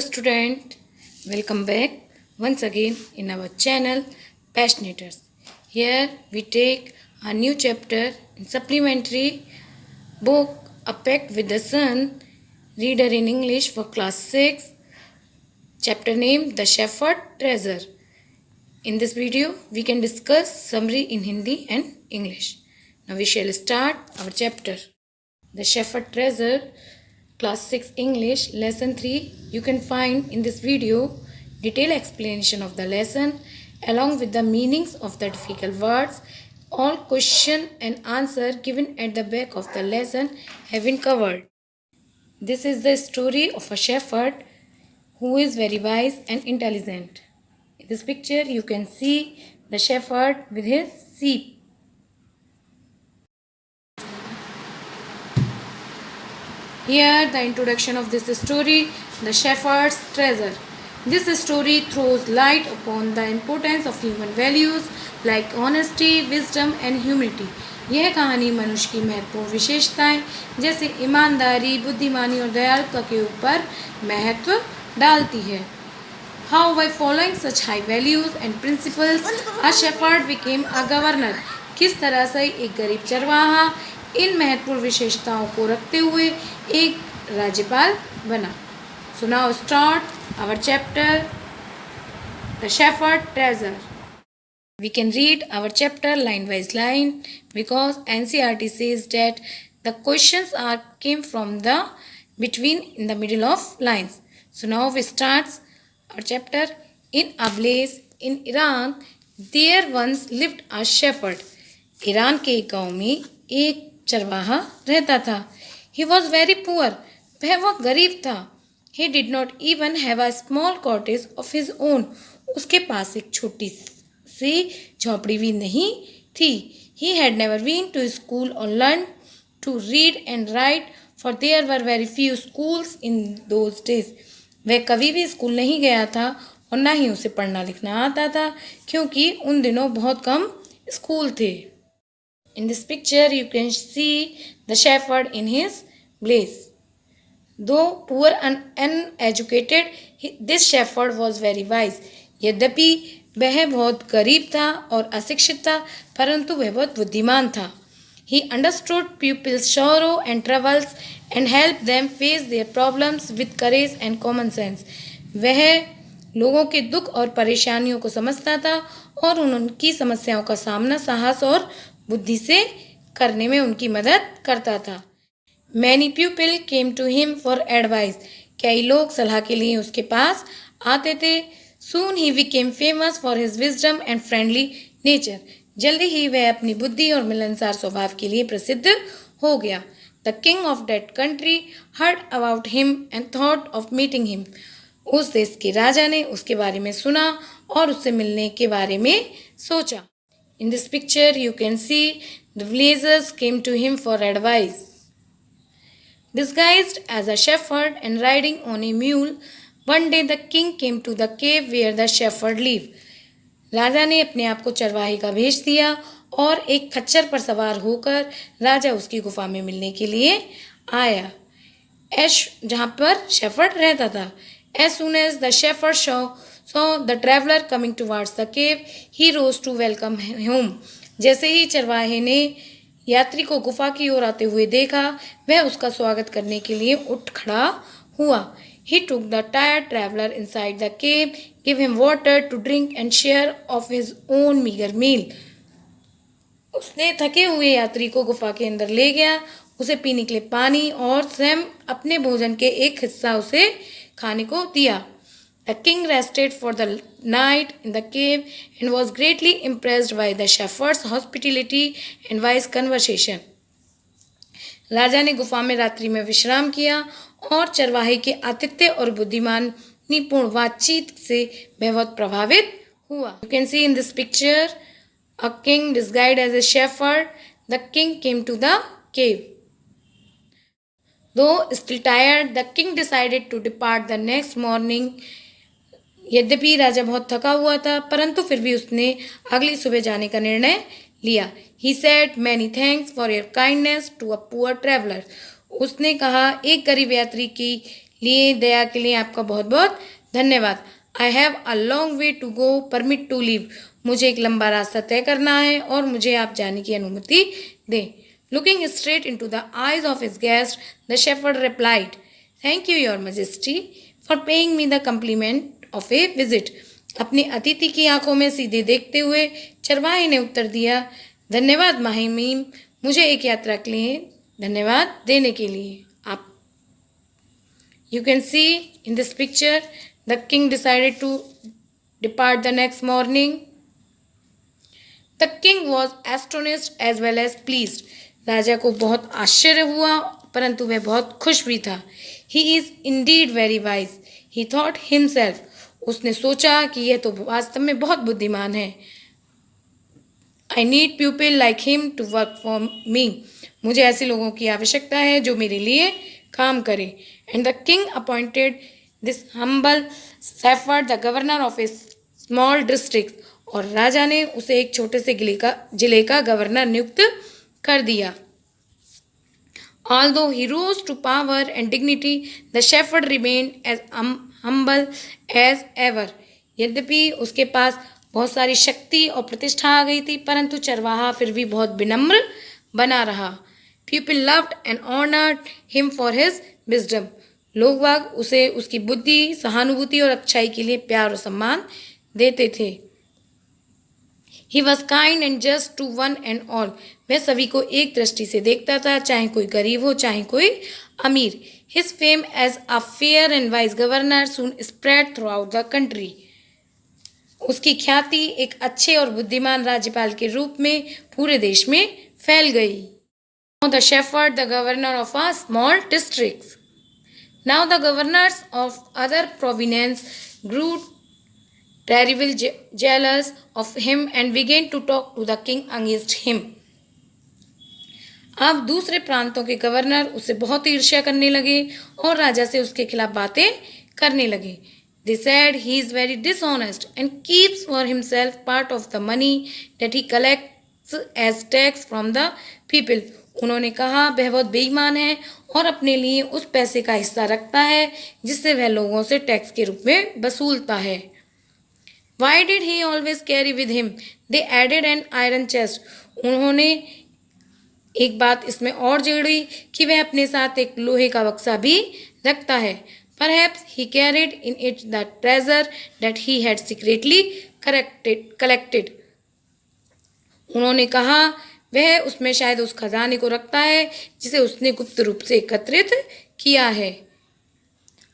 Student, welcome back once again in our channel Passionators. Here we take a new chapter in supplementary book A Pact with the Sun, reader in English for class 6, chapter name The Shepherd Treasure. In this video we can discuss summary in Hindi and English. Now we shall start our chapter. The Shepherd Treasure, Class 6 English, Lesson 3. You can find in this video detailed explanation of the lesson along with the meanings of the difficult words. All question and answer given at the back of the lesson have been covered. This is the story of a shepherd who is very wise and intelligent. In this picture you can see the shepherd with his sheep. Here the introduction of this story, The Shepherd's Treasure. This story throws light upon the importance of human values like honesty, wisdom and humility. यह कहानी मनुष्य की महत्वपूर्ण विशेषताएं जैसे ईमानदारी, बुद्धिमानी और दयालुता के ऊपर महत्व डालती है. How by following such high values and principles, a shepherd became a governor. किस तरह से एक गरीब चरवाहा इन महत्वपूर्ण विशेषताओं को रखते हुए एक राज्यपाल बना. So now start our chapter, The Shepherd Treasure. We can read our chapter line by line because NCERT says that the questions came from the between in the middle of lines. So now we start our chapter. In a place in Iran, there once lived a shepherd. Iran के एक गांव में एक चरवाहा रहता था. He was very poor. वह बहुत गरीब था. He did not even have a small cottage of his own. उसके पास एक छोटी सी झोपड़ी भी नहीं थी. He had never been to school or learned to read and write, for there were very few schools in those days. वह कभी भी स्कूल नहीं गया था और ना ही उसे पढ़ना लिखना आता था क्योंकि उन दिनों बहुत कम स्कूल थे. In this picture you can see the shepherd in his place. Though poor and uneducated, this shepherd was very wise. यद्यपि वह बहुत गरीब था और अशिक्षित था परंतु वह बहुत बुद्धिमान था. He understood people's sorrow and troubles and helped them face their problems with courage and common sense. वह लोगों के दुख और परेशानियों को समझता था और उनकी समस्याओं का सामना साहस और बुद्धि से करने में उनकी मदद करता था. Many people came to him for advice. कई लोग सलाह के लिए उसके पास आते थे. Soon he became famous for his wisdom and friendly nature. जल्दी ही वह अपनी बुद्धि और मिलनसार स्वभाव के लिए प्रसिद्ध हो गया. The king of that country heard about him and thought of meeting him. उस देश के राजा ने उसके बारे में सुना और उससे मिलने के बारे में सोचा. In this picture you can see the villagers came to him for advice. Disguised as a shepherd and riding on a mule, one day the king came to the cave where the shepherd lived. राजा ने अपने आप को चरवाहे का भेष दिया और एक खच्चर पर सवार होकर राजा उसकी गुफा में मिलने के लिए आया. जहाँ पर शेफर्ड रहता था. As soon as the shepherd saw the traveler coming towards the cave, he rose to welcome him. जैसे ही चरवाहे ने यात्री को गुफा की ओर आते हुए देखा वह उसका स्वागत करने के लिए उठ खड़ा हुआ. He took the tired traveler inside the cave, gave him water to drink and share of his own meager meal. उसने थके हुए यात्री को गुफा के अंदर ले गया, उसे पीने के लिए पानी और स्वयं अपने भोजन के एक हिस्सा उसे खाने को दिया. The king rested for the night in the cave and was greatly impressed by the shepherd's hospitality and wise conversation. राजा ने गुफा में रात्रि में विश्राम किया और चरवाहे के आतिथ्य और बुद्धिमानीपूर्ण बातचीत से वह बहुत प्रभावित हुआ. You can see in this picture a king disguised as a shepherd. The king came to the cave. Though still tired, the king decided to depart the next morning. यद्यपि राजा बहुत थका हुआ था परंतु फिर भी उसने अगली सुबह जाने का निर्णय लिया. He said many thanks for your kindness to a poor traveler. उसने कहा एक गरीब यात्री की लिए दया के लिए आपका बहुत बहुत धन्यवाद। I have a long way to go, permit to leave. मुझे एक लंबा रास्ता तय करना है और मुझे आप जाने की अनुमति दें। Looking straight into the eyes of his guest, the shepherd replied, thank you your majesty for paying me the compliment of a visit. अपने अतिथि की आंखों में सीधे देखते हुए चरवाहे ने उत्तर दिया, धन्यवाद माहिमीम, मुझे एक यात्रा के लिए धन्यवाद देने के लिए। आप You can see in this picture, the king decided to depart the next morning. The king was astonished as well as pleased. राजा को बहुत आश्चर्य हुआ परंतु वह बहुत खुश भी था। He is indeed very wise, he thought himself. उसने सोचा कि यह तो वास्तव में बहुत बुद्धिमान है। I need people like him to work for me. मुझे ऐसे लोगों की आवश्यकता है जो मेरे लिए काम करे। And the king appointed this humble shepherd the governor of a small district. और राजा ने उसे एक छोटे से जिले का गवर्नर नियुक्त कर दिया। Although he rose to power and dignity, the shepherd remained as humble as ever. यद्यपि उसके पास बहुत सारी शक्ति और प्रतिष्ठा आ गई थी परंतु चरवाहा फिर भी बहुत विनम्र बना रहा। People loved and honored him for his wisdom. लोग बाग उसे उसकी बुद्धि, सहानुभूति और अच्छाई के लिए प्यार और सम्मान देते थे। He was kind and just to one and all. वह सभी को एक दृष्टि से देखता था, चाहे कोई गरीब हो चाहे कोई अमीर। His fame as a fair and wise governor soon spread throughout the country. उसकी ख्याति एक अच्छे और बुद्धिमान राज्यपाल के रूप में पूरे देश में फैल गई। Now the shepherd, the governor of a small district. Now the governors of other provinces grew terribly jealous of him and began to talk to the king against him. अब दूसरे प्रांतों के गवर्नर उससे बहुत ईर्ष्या करने लगे और राजा से उसके खिलाफ बातें करने लगे। They said he is very dishonest and keeps for himself part of the money that he collects as tax from the people. उन्होंने कहा वह बहुत बेईमान है और अपने लिए उस पैसे का हिस्सा रखता है जिससे वह लोगों से टैक्स के रूप में वसूलता है। Why did he always carry with him? They added an iron chest. उन्होंने एक बात इसमें और जोड़ी कि वह अपने साथ एक लोहे का बक्सा भी रखता है। Perhaps he carried in it the treasure that he had secretly collected. उन्होंने कहा वह उसमें शायद उस खजाने को रखता है जिसे उसने गुप्त रूप से एकत्रित किया है।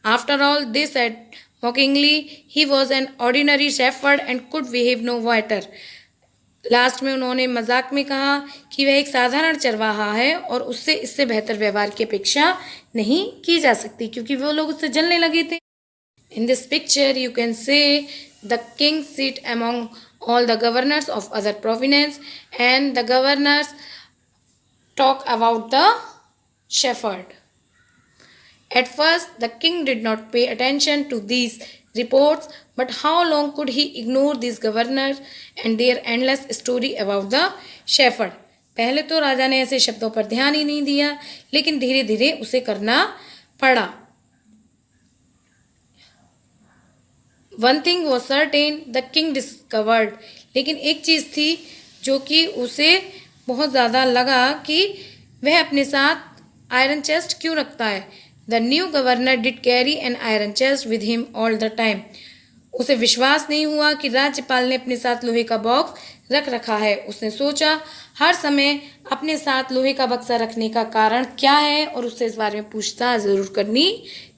After all, they said mockingly, he was an ordinary shepherd and could behave no better. Last में उन्होंने मजाक में कहा कि वह एक साधारण चरवाहा है और उससे इससे बेहतर व्यवहार की अपेक्षा नहीं की जा सकती क्योंकि वो लोग उससे जलने लगे थे। In this picture, you can say the king sit among all the governors of other provinces and the governors talk about the shepherd. At first, the king did not pay attention to these reports, but how long could he ignore these governors and their endless story about the shepherd? पहले तो राजा ने ऐसे शब्दों पर ध्यान ही नहीं दिया, लेकिन धीरे धीरे उसे करना पड़ा। One thing was certain, the king discovered. लेकिन एक चीज़ थी जो कि उसे बहुत ज़्यादा लगा कि वह अपने साथ आयरन चेस्ट क्यों रखता है। The new governor did carry an iron chest with him all the time. उसे विश्वास नहीं हुआ कि राज्यपाल ने अपने साथ लोहे का बॉक्स रख रखा है। उसने सोचा हर समय अपने साथ लोहे का बक्सा रखने का कारण क्या है और उससे इस बारे में पूछताछ जरूर करनी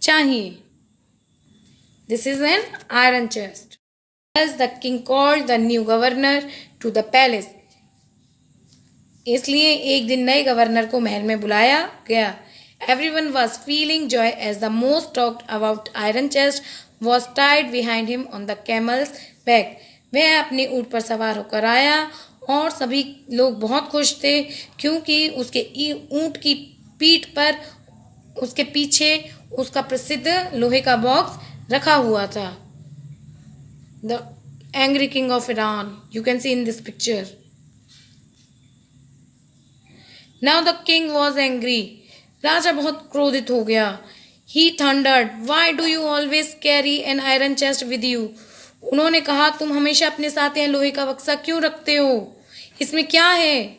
चाहिए। This is an iron chest. Thus the king called the new governor to the palace. इसलिए एक दिन नए गवर्नर को महल में बुलाया गया। Everyone was feeling joy as the most talked about iron chest was tied behind him on the camel's back. वह अपने ऊँट पर सवार होकर आया और सभी लोग बहुत खुश थे क्योंकि उसके ऊँट की पीठ पर उसके पीछे उसका प्रसिद्ध लोहे का बॉक्स रखा हुआ था। The angry king of Iran, you can see in this picture. Now the king was angry. राजा बहुत क्रोधित हो गया। He thundered, "Why do you always carry an iron chest with you?" उन्होंने कहा, तुम हमेशा अपने साथ यह लोहे का बक्सा क्यों रखते हो? इसमें क्या है?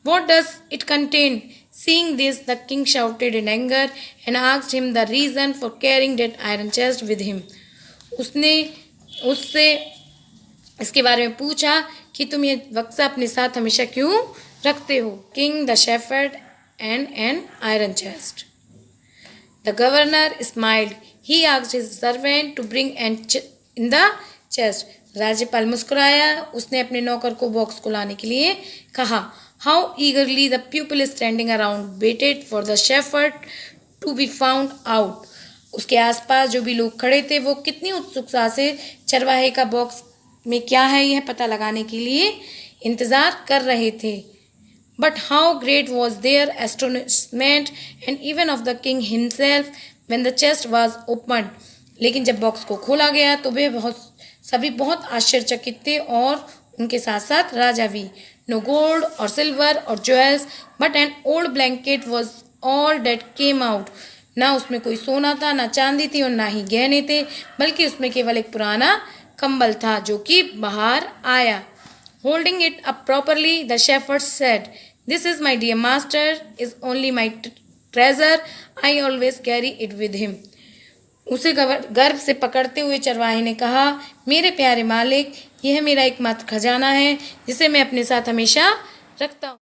What does it contain? Seeing this, the king shouted in anger and asked him the reason for carrying that iron chest with him. उसने उससे इसके बारे में पूछा कि तुम ये बक्सा अपने साथ हमेशा क्यों रखते हो? King, the shepherd, and an iron chest. The governor smiled. He asked his servant to bring in the chest. राज्यपाल मुस्कुराया. उसने अपने नौकर को बॉक्स को लाने के लिए कहा. How eagerly the people standing around waited for the shepherd to be found out. उसके आसपास जो भी लोग खड़े थे वो कितनी उत्सुकता से चरवाहे का बॉक्स में क्या है यह पता लगाने के लिए इंतजार कर रहे थे. But how great was their astonishment and even of the king himself when the chest was opened. लेकिन जब बॉक्स को खोला गया तो वे सभी बहुत आश्चर्यचकित थे और उनके साथ साथ राजा भी. No gold or silver or jewels, but an old blanket was all that came out. ना उसमें कोई सोना था, ना चांदी थी और ना ही गहने थे, बल्कि उसमें केवल एक पुराना कंबल था जो कि बाहर आया. Holding it up properly, the shepherd said, "This is my dear master, is only my treasure. I always carry it with him." उसे गर्व से पकड़ते हुए चरवाहे ने कहा, मेरे प्यारे मालिक, यह मेरा एकमात्र खजाना है जिसे मैं अपने साथ हमेशा रखता हूँ.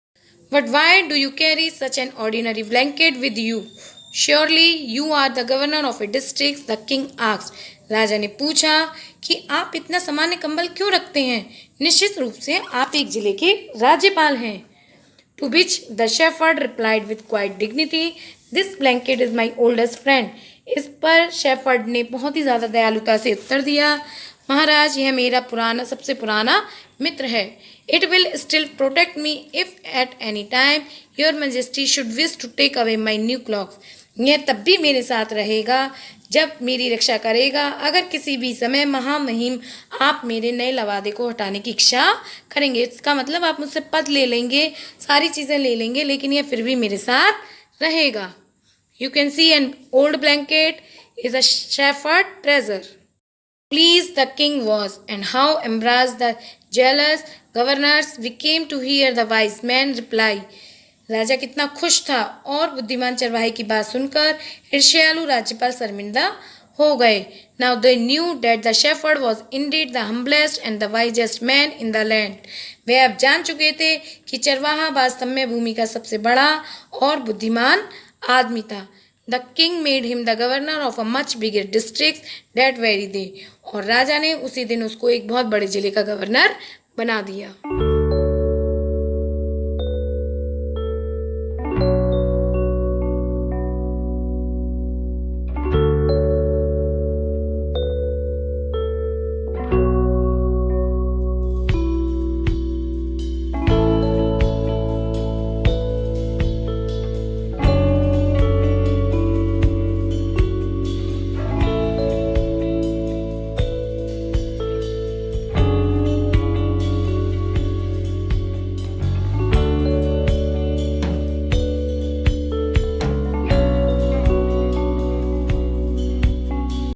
But why do you carry such an ordinary blanket with you? Surely you are the governor of a district, the king asked. राजा ने पूछा कि आप इतना सामान्य कंबल क्यों रखते हैं? निश्चित रूप से आप एक जिले के राज्यपाल हैं. To which the shepherd replied with quiet dignity, "This blanket is my oldest friend." इस पर शेफर्ड ने बहुत ही ज़्यादा दयालुता से उत्तर दिया, महाराज, यह मेरा सबसे पुराना मित्र है. It will still protect me if at any time your majesty should wish to take away my new clothes. यह तब भी मेरे साथ रहेगा जब मेरी रक्षा करेगा अगर किसी भी समय महामहिम आप मेरे नए लवादे को हटाने की इच्छा करेंगे. इसका मतलब आप मुझसे पद ले लेंगे, सारी चीज़ें ले लेंगे, लेकिन यह फिर भी मेरे साथ रहेगा. You can see an old blanket is a shepherd treasure. Pleased the king was, and how embarrassed the jealous governors became to hear the wise man reply. राजा कितना खुश था और बुद्धिमान चरवाहे की बात सुनकर ईर्ष्यालु राज्यपाल शर्मिंदा हो गए. Now they knew that the shepherd was indeed the humblest and the wisest man in the land. वे अब जान चुके थे कि चरवाहा वास्तव में भूमि का सबसे बड़ा और बुद्धिमान आदमी था. The king made him the governor of a much bigger district that very day. और राजा ने उसी दिन उसको एक बहुत बड़े जिले का गवर्नर बना दिया.